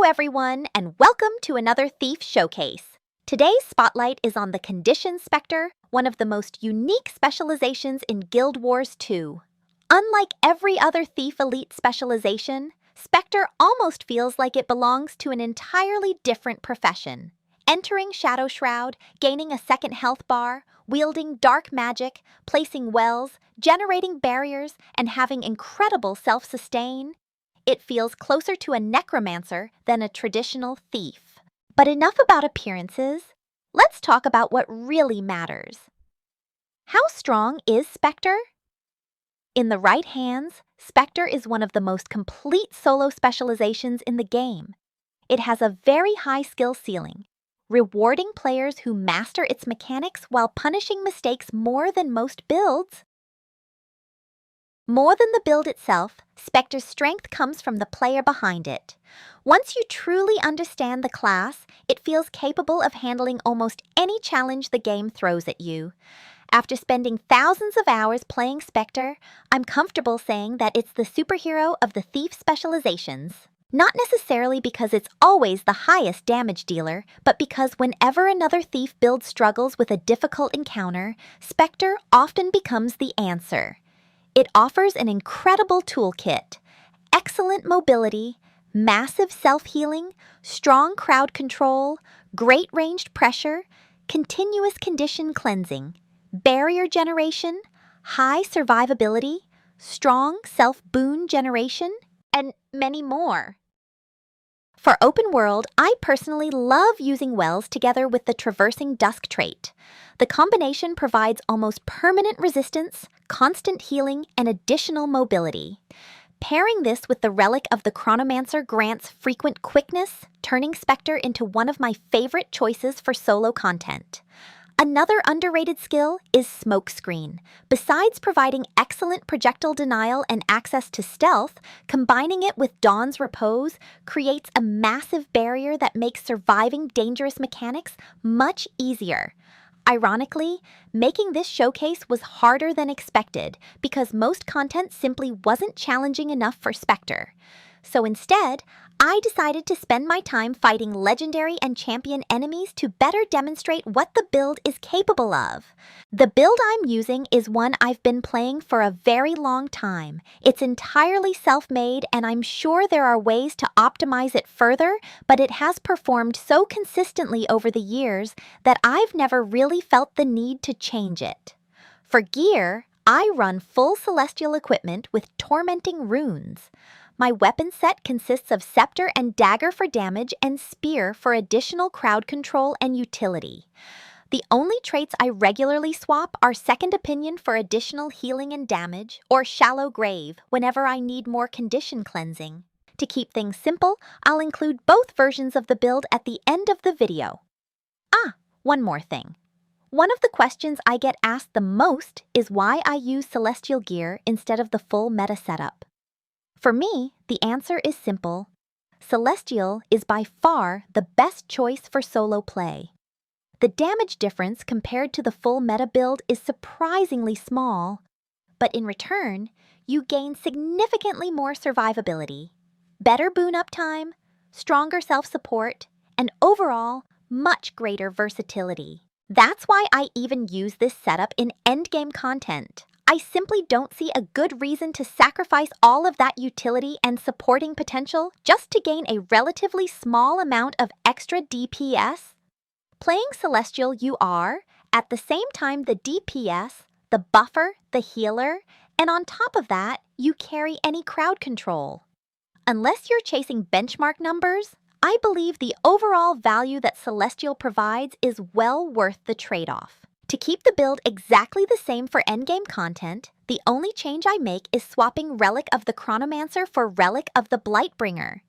everyone, and welcome to another Thief Showcase. Today's spotlight is on the Condition Spectre, one of the most unique specializations in Guild Wars 2. Unlike every other Thief Elite specialization, Spectre almost feels like it belongs to an entirely different profession. Entering Shadow Shroud, gaining a second health bar, wielding dark magic, placing wells, generating barriers, and having incredible self-sustain, it feels closer to a necromancer than a traditional thief. But enough about appearances. Let's talk about what really matters. How strong is Spectre? In the right hands, Spectre is one of the most complete solo specializations in the game. It has a very high skill ceiling, rewarding players who master its mechanics while punishing mistakes more than most builds. More than the build itself, Spectre's strength comes from the player behind it. Once you truly understand the class, it feels capable of handling almost any challenge the game throws at you. After spending thousands of hours playing Spectre, I'm comfortable saying that it's the superhero of the thief specializations. Not necessarily because it's always the highest damage dealer, but because whenever another thief build struggles with a difficult encounter, Spectre often becomes the answer. It offers an incredible toolkit, excellent mobility, massive self-healing, strong crowd control, great ranged pressure, continuous condition cleansing, barrier generation, high survivability, strong self-boon generation, and many more. For open world, I personally love using wells together with the Traversing Dusk trait. The combination provides almost permanent resistance, constant healing, and additional mobility. Pairing this with the Relic of the Chronomancer grants frequent quickness, turning Spectre into one of my favorite choices for solo content. Another underrated skill is Smokescreen. Besides providing excellent projectile denial and access to stealth, combining it with Dawn's Repose creates a massive barrier that makes surviving dangerous mechanics much easier. Ironically, making this showcase was harder than expected because most content simply wasn't challenging enough for Spectre. So instead, I decided to spend my time fighting legendary and champion enemies to better demonstrate what the build is capable of. The build I'm using is one I've been playing for a very long time. It's entirely self-made, and I'm sure there are ways to optimize it further, but it has performed so consistently over the years that I've never really felt the need to change it. For gear, I run full celestial equipment with tormenting runes. My weapon set consists of scepter and dagger for damage and spear for additional crowd control and utility. The only traits I regularly swap are Second Opinion for additional healing and damage, or Shallow Grave whenever I need more condition cleansing. To keep things simple, I'll include both versions of the build at the end of the video. One more thing. One of the questions I get asked the most is why I use celestial gear instead of the full meta setup. For me, the answer is simple. Celestial is by far the best choice for solo play. The damage difference compared to the full meta build is surprisingly small, but in return, you gain significantly more survivability, better boon uptime, stronger self-support, and overall, much greater versatility. That's why I even use this setup in endgame content. I simply don't see a good reason to sacrifice all of that utility and supporting potential just to gain a relatively small amount of extra DPS. Playing Celestial, you are, at the same time, the DPS, the buffer, the healer, and on top of that, you carry any crowd control. Unless you're chasing benchmark numbers, I believe the overall value that Celestial provides is well worth the trade-off. To keep the build exactly the same for endgame content, the only change I make is swapping Relic of the Chronomancer for Relic of the Blightbringer.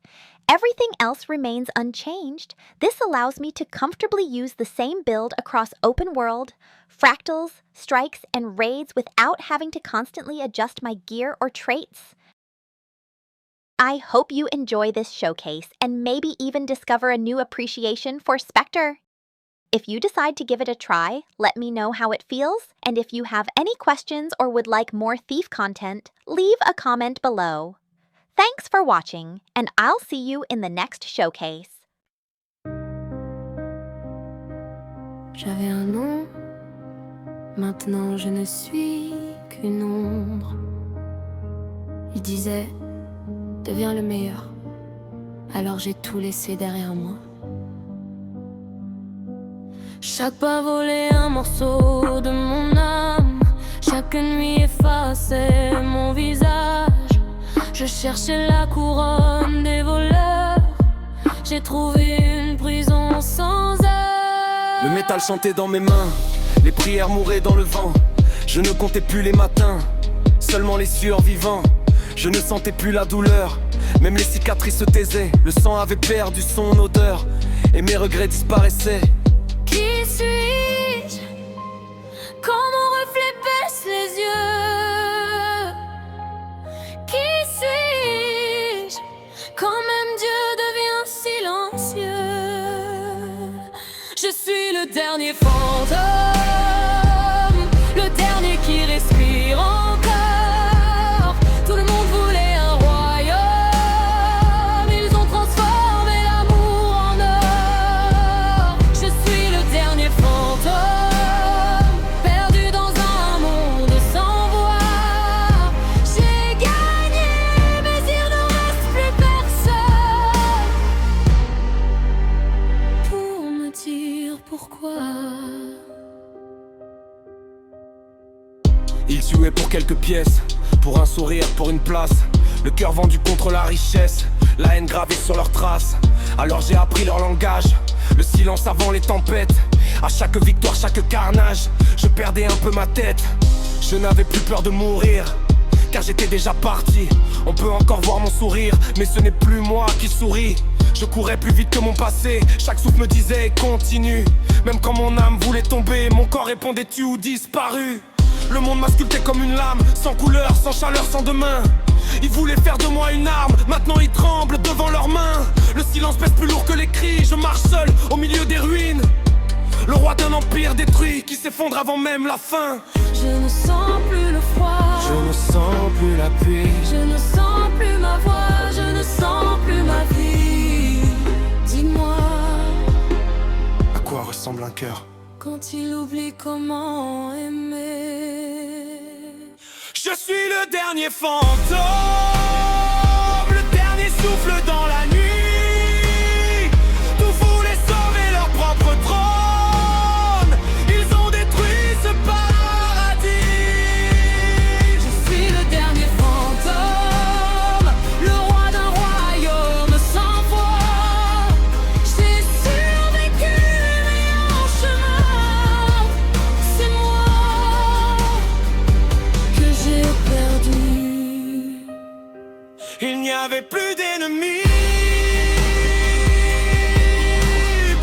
Everything else remains unchanged. This allows me to comfortably use the same build across open world, fractals, strikes, and raids without having to constantly adjust my gear or traits. I hope you enjoy this showcase and maybe even discover a new appreciation for Spectre. If you decide to give it a try, let me know how it feels, and if you have any questions or would like more Thief content, leave a comment below. Thanks for watching, and I'll see you in the next showcase. J'avais un nom, maintenant je ne suis qu'une ombre. Il disait, deviens le meilleur. Alors j'ai tout laissé derrière moi. Chaque pas volait un morceau de mon âme. Chaque nuit effaçait mon visage. Je cherchais la couronne des voleurs. J'ai trouvé une prison sans heure. Le métal chantait dans mes mains, les prières mouraient dans le vent. Je ne comptais plus les matins, seulement les survivants. Je ne sentais plus la douleur, même les cicatrices se taisaient. Le sang avait perdu son odeur, et mes regrets disparaissaient. Qui suis-je quand mon reflet baisse les yeux? Qui suis-je quand même Dieu devient silencieux? Je suis le dernier fantôme, le dernier qui respire encore. Tout le monde voulait un royaume, ils ont transformé l'amour en or. Je suis le dernier fantôme, perdu dans un monde sans voix. J'ai gagné, mais il ne reste plus personne pour me dire pourquoi. Ils tuaient pour quelques pièces, pour un sourire, pour une place. Le cœur vendu contre la richesse, la haine gravée sur leurs traces. Alors j'ai appris leur langage, le silence avant les tempêtes. À chaque victoire, chaque carnage, je perdais un peu ma tête. Je n'avais plus peur de mourir, car j'étais déjà parti. On peut encore voir mon sourire, mais ce n'est plus moi qui souris. Je courais plus vite que mon passé, chaque souffle me disait continue. Même quand mon âme voulait tomber, mon corps répondait tu ou disparu. Le monde m'a sculpté comme une lame, sans couleur, sans chaleur, sans demain. Ils voulaient faire de moi une arme, maintenant ils tremblent devant leurs mains. Le silence pèse plus lourd que les cris, je marche seul au milieu des ruines. Le roi d'un empire détruit, qui s'effondre avant même la fin. Je ne sens plus le froid, Je ne sens plus la pluie, je ne sens plus ma voix, je ne sens plus ma vie. Dis-moi, à quoi ressemble un cœur? quand il oublie comment aimer. Je suis le dernier fantôme, le dernier souffle dans la nuit. Tout voulait sauver leur propre trône, ils ont détruit ce paradis. Je suis le dernier fantôme, le roi d'un royaume sans voix. J'ai survécu mais en chemin, c'est moi que j'ai perdu. Il n'y avait plus d'ennemis,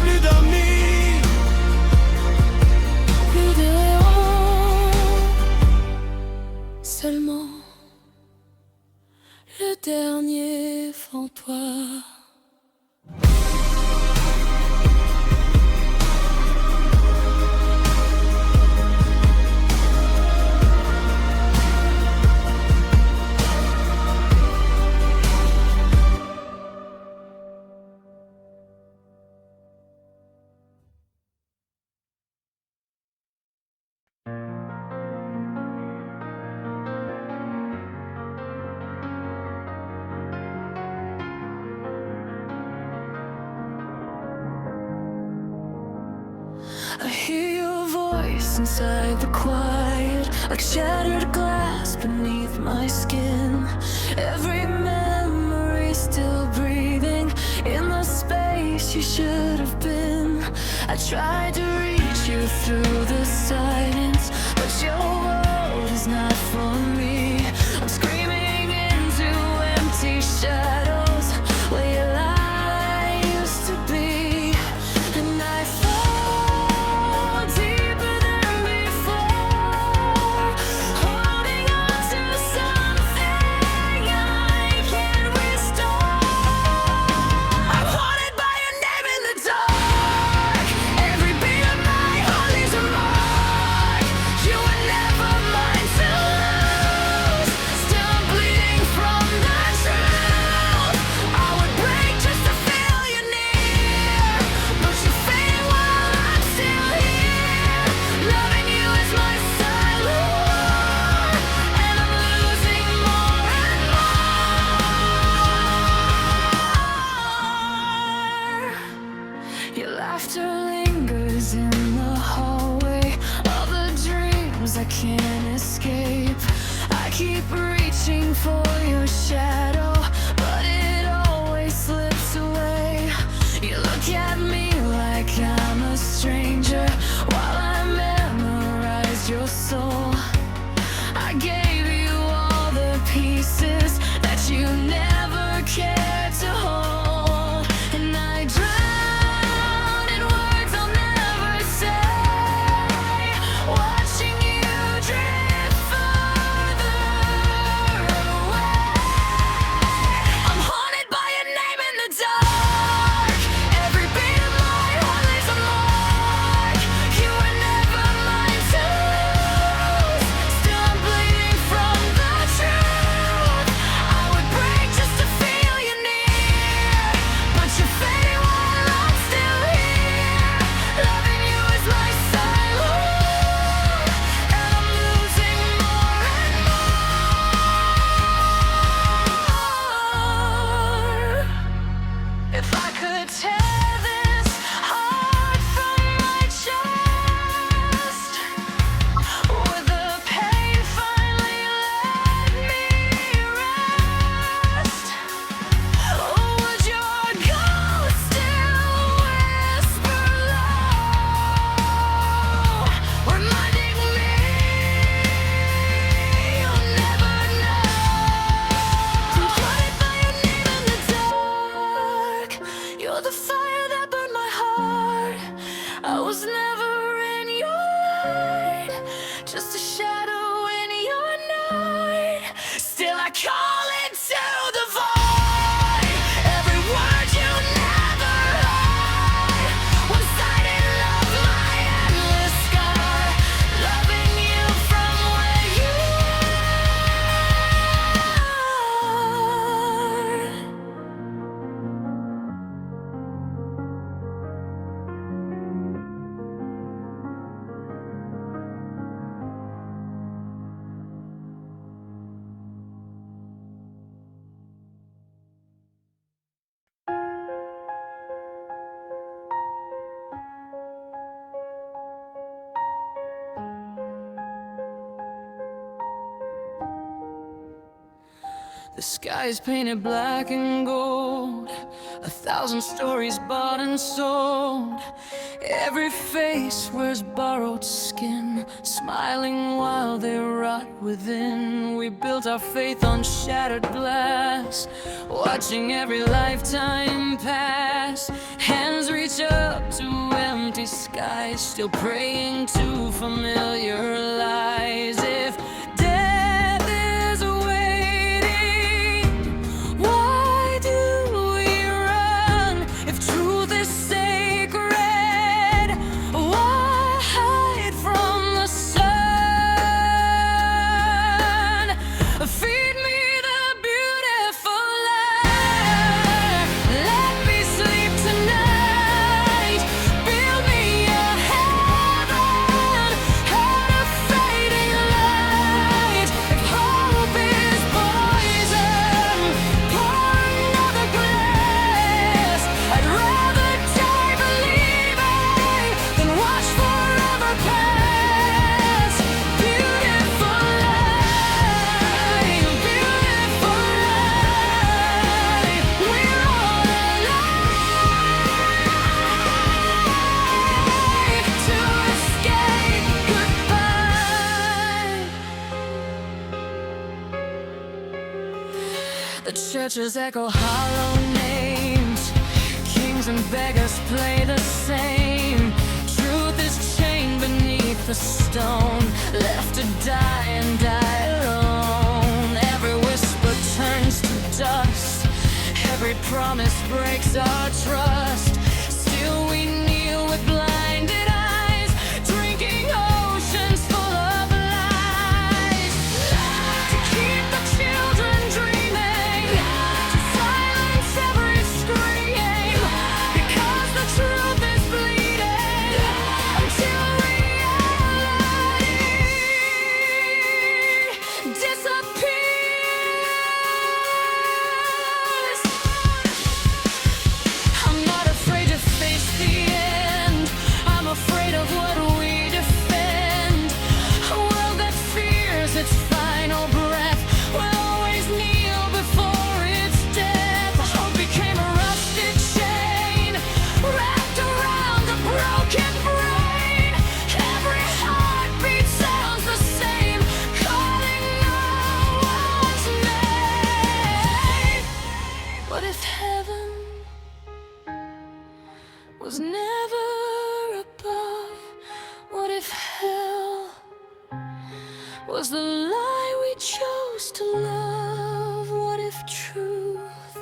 plus d'amis. Plus de héros, seulement le dernier fantôme. I hear your voice inside the quiet, like shattered glass beneath my skin. Every memory still breathing in the space you should have been. I tried to reach you through the silence, but your world is not for me. I'm screaming into empty shadows where your light used to be, and I fall deeper than before, holding on to something I can't restore. I'm haunted by your name in the dark. Every beat of my heart leaves a mark. You were never mine to love. laughter lingers in the hallway of the dreams I can't escape. I keep reaching for your shadow, but it always slips away. You look at me like I'm a stranger while I memorize your soul. I gave you all the pieces that you never cared to hold, and I drown in words I'll never say, watching you drift further away. I'm haunted by your name in the dark. Every beat of my heart leaves a mark. You were never mine to lose. Still I'm bleeding from the truth. I would break just to feel you near, but you're fading while I'm still here. Loving you is my silence, and I'm losing more and more. If I could tear this heart from my chest, would the pain finally let me rest? Or would your ghost still whisper low, reminding me you'll never know? I'm haunted by your name in the dark. You're the fire that burned my heart. I was never in your light, just a shadow in your night. Still I call into the void. Every word you never heard. One sided love, my endless scar. Loving you from where you are. The sky is painted black and gold, 1,000 stories bought and sold. Every face wears borrowed skin, smiling while they rot within. We built our faith on shattered glass, watching every lifetime pass. Hands reach up to empty skies, still praying to familiar lies. If death is waiting, why do we run? If truth is sacred, why hide from the sun? Feed me the beautiful life. Let me sleep tonight. Build me a heaven out of fading light. If hope is poison, pour another glass. I'd rather die believing than watch forever pass. Beautiful life, beautiful life. We're all alive to escape goodbye. The churches echo hollow names. Kings and beggars play the same. Truth is chained beneath the stone, left to die and die alone. Every whisper turns to dust. Every promise breaks our trust. Still we kneel with blinded eyes, drinking oceans full of lies. To keep the children dreaming, to silence every scream, because the truth is bleeding until reality disappears. I'm not afraid if heaven was never above? What if hell was the lie we chose to love? What if truth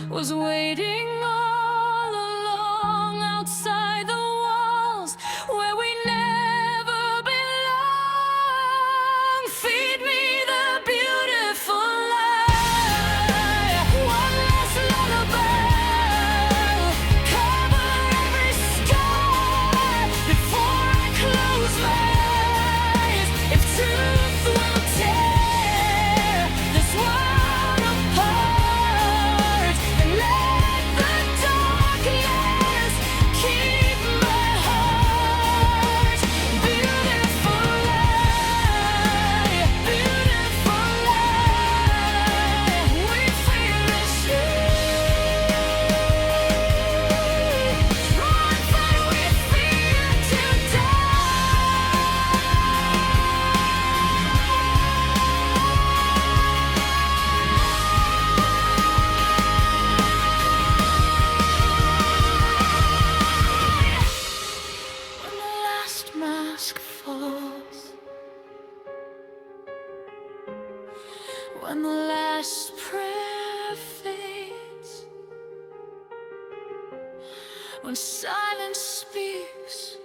was waiting all along outside the walls where we never belong? Feed me the beautiful lie, one last lullaby, cover every sky before I close my eyes. If truth will tear this world apart, and let the darkness keep my heart. Beautiful lie, beautiful lie, we feel the truth. One fight we feel to When the last mask falls, when the last prayer fades, when silence speaks,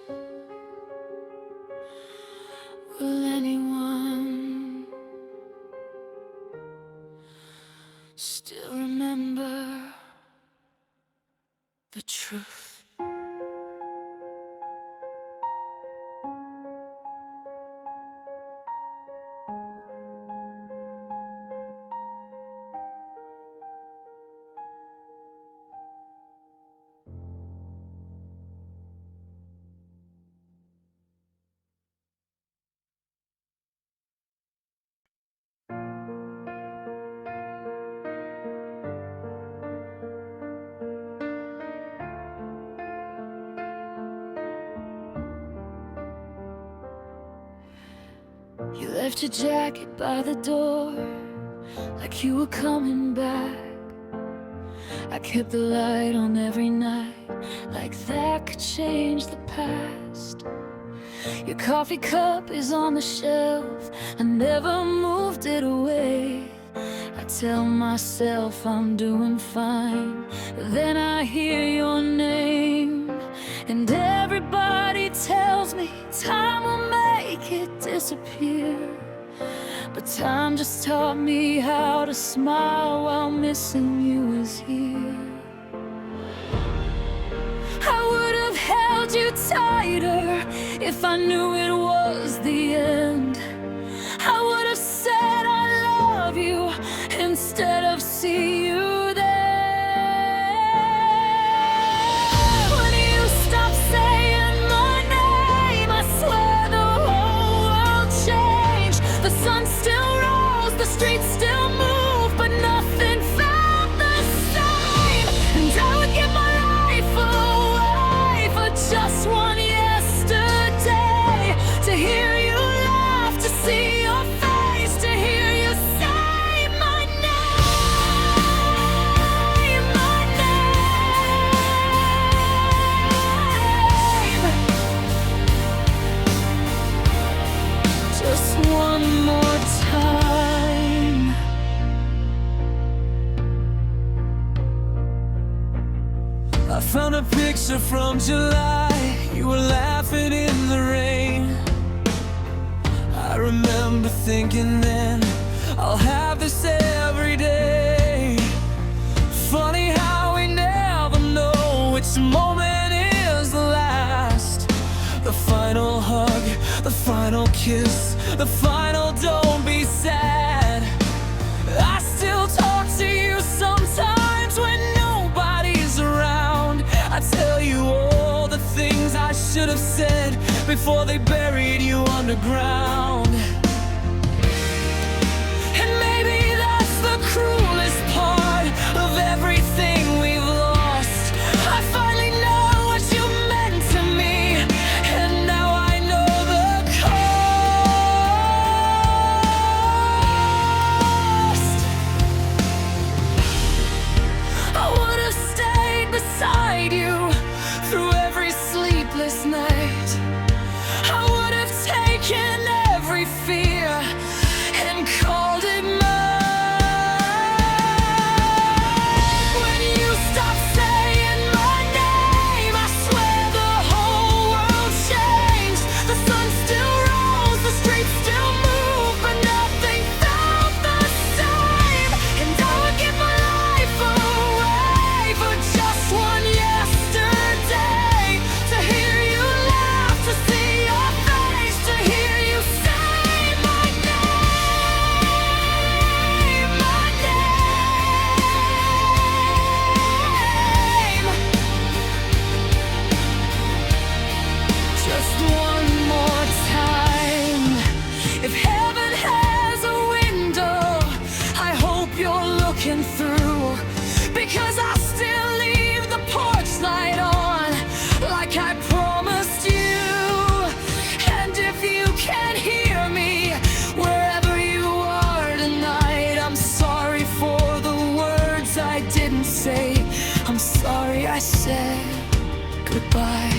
will anyone still remember the truth? You left your jacket by the door, like you were coming back. I kept the light on every night, like that could change the past. Your coffee cup is on the shelf, I never moved it away. I tell myself I'm doing fine, but then I hear your name, and everybody tells me time will make it disappear. But time just taught me how to smile while missing you is here. I would have held you tighter if I knew it was the end. I would have said I love you instead of see you there. When you stop saying my name, I swear the whole world changed. The sun still rose, the streets still move, but nothing felt the same. And I would give my life away for just one yesterday, to hear you laugh, to see your face, to hear you say my name, my name. Just one more time. I found a picture from July. You were laughing in the rain. I remember thinking then, I'll have this every day. Funny how we never know which moment is the last. The final hug, the final kiss, the final don't be sad. I still talk to you sometimes when nobody's around. I tell you all the things I should have said before they buried you underground. And maybe that's the cruelest part of everything we've lost. I finally know what you meant to me, and now I know the cost. and say I'm sorry I said goodbye.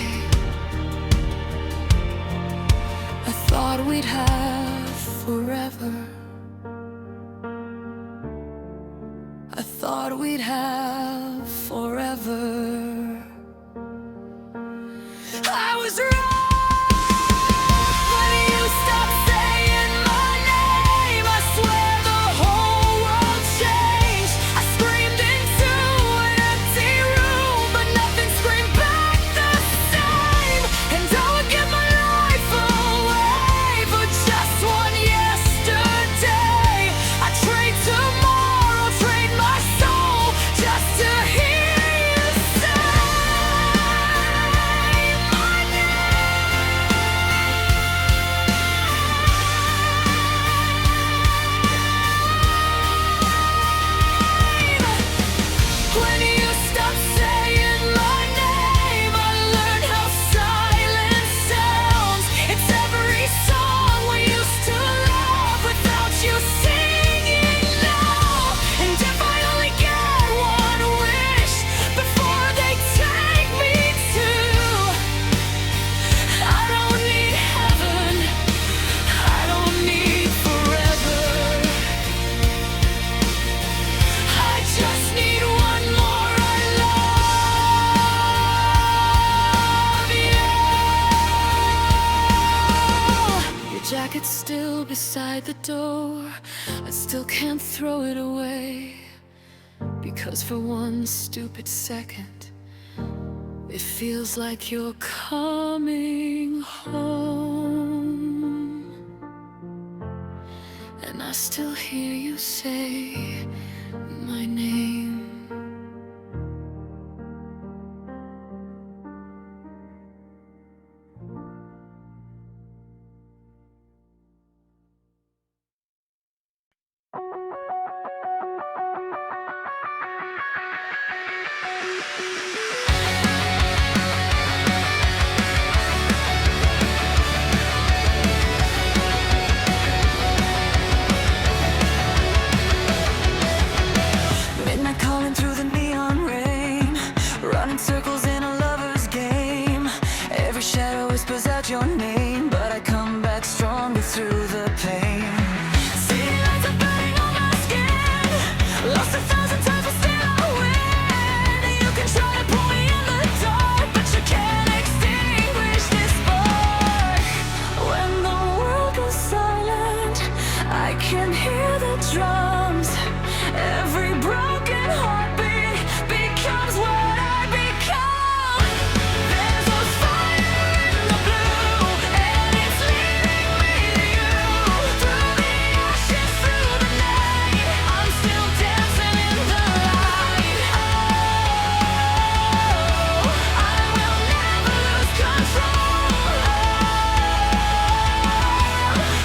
I thought we'd have forever. I thought we'd have forever. I was wrong when you stopped saying my name. I swear the whole world changed. I screamed into an empty room, but nothing screamed back the same. And I would give my life away for just one yesterday. I trade tomorrow, trade my soul just to hear you say my name. When you stopped saying my name, I learned how silence sounds. It's every song we used to love without you singing now. And if I only get one wish before they take me to, I don't need heaven, I don't need forever. I just need one more I love you. Your jacket's still beside the door. I still can't throw it away, because for one stupid second it feels like you're coming home. And I still hear you say my name. Midnight calling through the neon rain, running circles in a lover's game. Every shadow whispers out your name, but I come back stronger through the pain. City lights are burning on my skin, lost 1,000 times but still I win. You can try to pull me in the dark, but you can't extinguish this spark. When the world goes silent, I can hear the drums. Every broken heartbeat becomes what I become. There's a fire in the blue, and it's leading me to you. Through the ashes, through the night, I'm still dancing in the light. Oh, I will never lose control.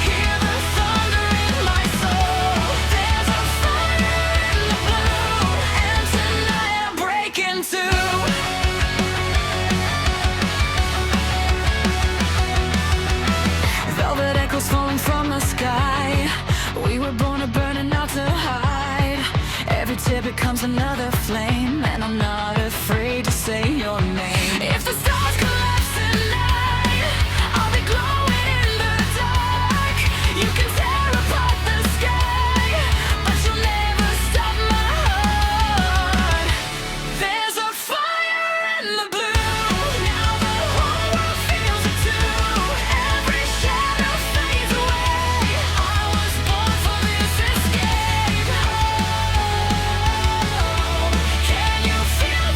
Hear the thunder in my soul. There's a fire in the blue, and tonight I'm breaking too. Velvet echoes falling from the sky. We were born to burn and not to hide. Every tear becomes another flame, and I'm not afraid to say your name. If the stars collapse tonight, I'll be glowing in the dark. You can tear apart the sky, but you'll never stop my heart. There's a fire in the blue, now the whole world feels it too. Every shadow fades away, I was born for this escape. Oh, can you feel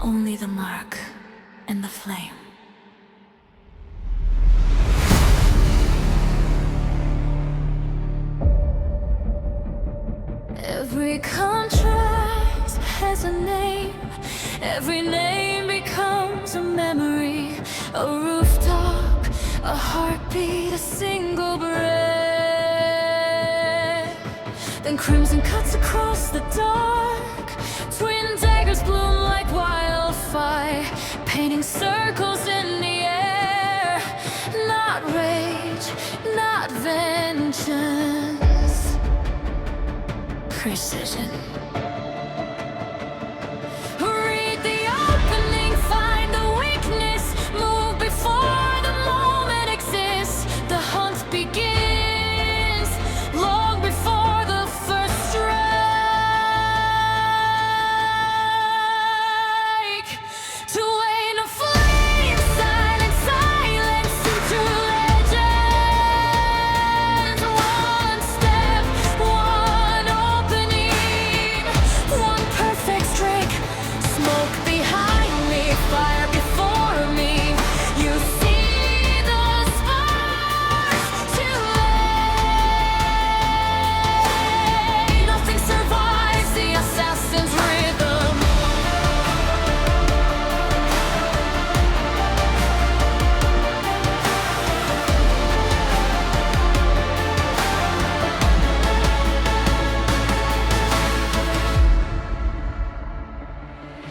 only the mark and the flame. Every contrast has a name. Every name becomes a memory. A rooftop, a heartbeat, a single breath. Then crimson cuts across the dark. Twin daggers bloom like wildfire, painting circles in the air. Not rage, not vengeance, precision. Read the opening, find the weakness, move before the moment exists. The hunt begins long before the first strike. To wane a flame, silent silence into legend. One step, one opening, one perfect streak. Smoke behind me, fire before me. You see the sparks too late. Nothing survives the assassin's rhythm.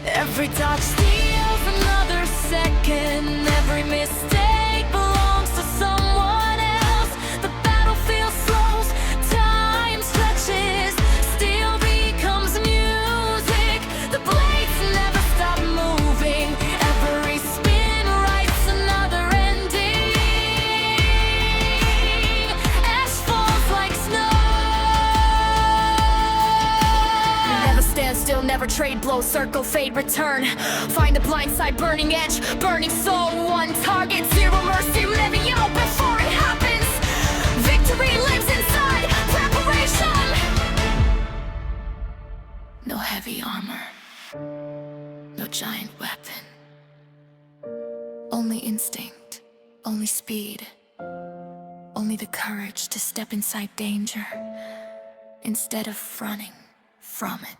Every dodge steals another second. Every mistake belongs to someone else. The battlefield slows, time stretches, steel becomes music. The blades never stop moving. Every spin writes another ending. Ash falls like snow. Never stand still, never trade blows. Circle, fade, return. Find the blind side, burning edge, burning soul. One target, zero mercy, living out before it happens. Victory lives inside preparation. No heavy armor, no giant weapon. Only instinct, only speed. Only the courage to step inside danger instead of running from it.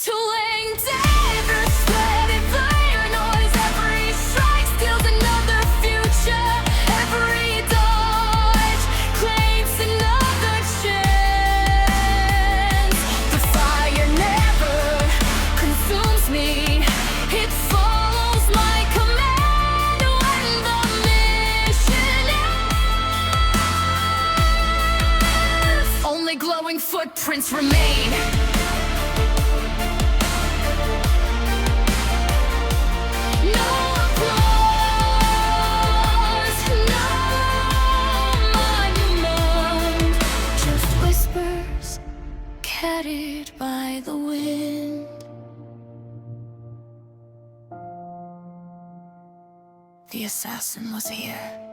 To laying daggers, steady fire noise. Every strike steals another future. Every dodge claims another chance. The fire never consumes me. It follows my command when the mission ends. Only glowing footprints remain. No applause, no monument, just whispers carried by the wind. The assassin was here.